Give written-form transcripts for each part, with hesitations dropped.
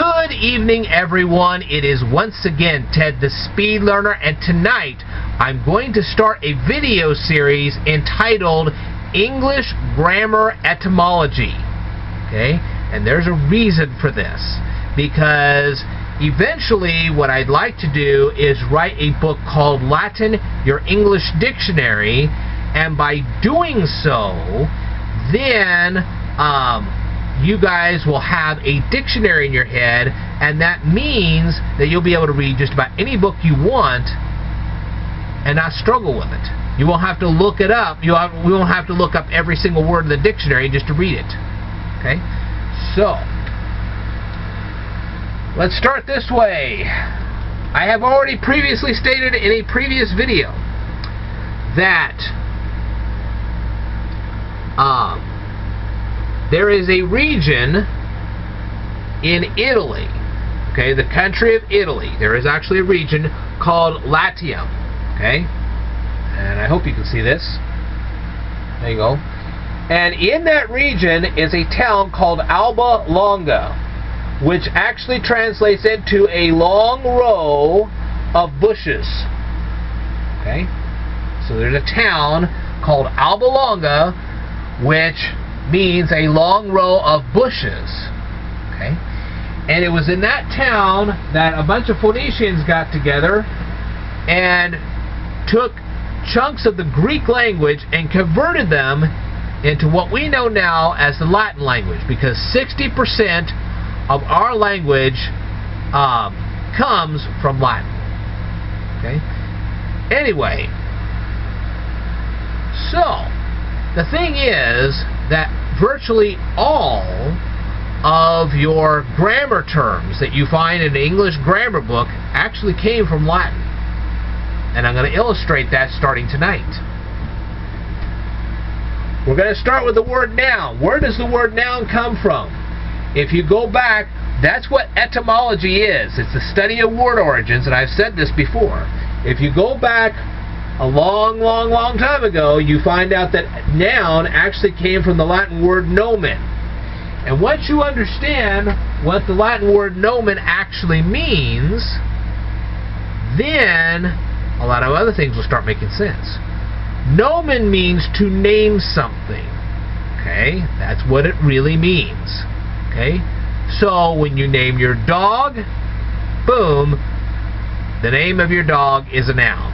Good evening, everyone. It is once again Ted the Speed Learner, and tonight I'm going to start a video series entitled English Grammar Etymology. Okay? And there's a reason for this, because eventually what I'd like to do is write a book called Latin, Your English Dictionary, and by doing so, then you guys will have a dictionary in your head, and that means that you'll be able to read just about any book you want and not struggle with it. You won't have to look it up. We won't have to look up every single word in the dictionary just to read it. Okay? So, let's start this way. I have already previously stated in a previous video that there is a region in Italy, okay, the country of Italy. There is actually a region called Latium, okay, and I hope you can see this. There you go. And in that region is a town called Alba Longa, which actually translates into a long row of bushes. Okay, so there's a town called Alba Longa, which means a long row of bushes. Okay? And it was in that town that a bunch of Phoenicians got together and took chunks of the Greek language and converted them into what we know now as the Latin language, because 60% of our language comes from Latin. Okay? Anyway, so the thing is that virtually all of your grammar terms that you find in an English grammar book actually came from Latin. And I'm going to illustrate that starting tonight. We're going to start with the word noun. Where does the word noun come from? If you go back, that's what etymology is. It's the study of word origins, and I've said this before. If you go back a long time ago, you find out that noun actually came from the Latin word nomen. And once you understand what the Latin word nomen actually means, then a lot of other things will start making sense. Nomen means to name something. Okay? That's what it really means. Okay? So when you name your dog, boom, the name of your dog is a noun.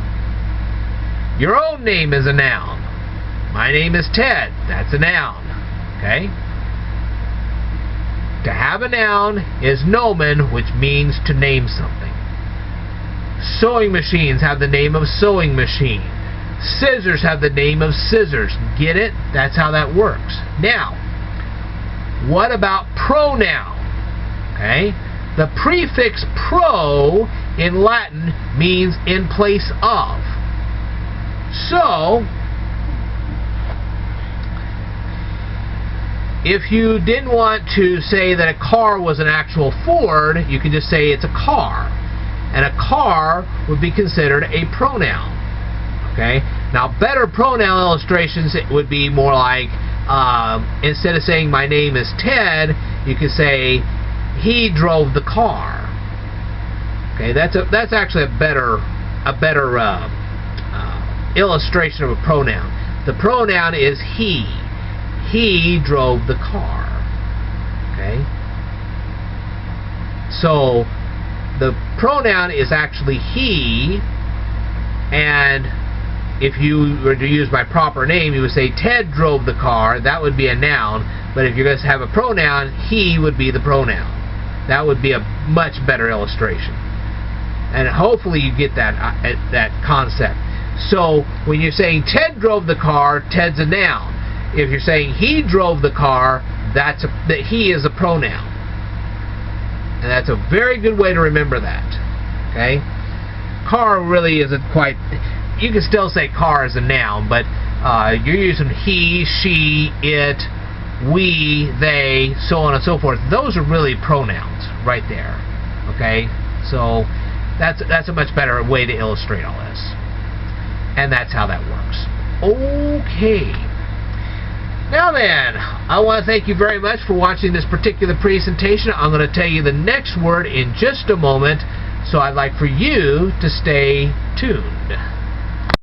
Your own name is a noun. My name is Ted. That's a noun. Okay? To have a noun is nomen, which means to name something. Sewing machines have the name of sewing machine. Scissors have the name of scissors. Get it? That's how that works. Now, what about pronoun? Okay? The prefix pro in Latin means in place of. So, if you didn't want to say that a car was an actual Ford, you could just say it's a car. And a car would be considered a pronoun. Okay? Now, better pronoun illustrations, it would be more like, instead of saying my name is Ted, you could say he drove the car. Okay? That's actually a better illustration of a pronoun. The pronoun is he. He drove the car. Okay? So the pronoun is actually he, and if you were to use my proper name, you would say Ted drove the car. That would be a noun. But if you're going to have a pronoun, he would be the pronoun. That would be a much better illustration. And hopefully you get that concept. So when you're saying Ted drove the car, Ted's a noun. If you're saying he drove the car, that he is a pronoun. And that's a very good way to remember that. Okay? Car really isn't quite... You can still say car as a noun, but you're using he, she, it, we, they, so on and so forth. Those are really pronouns right there. Okay? So that's a much better way to illustrate all this. And that's how that works. Okay. Now then, I want to thank you very much for watching this particular presentation. I'm going to tell you the next word in just a moment, so I'd like for you to stay tuned.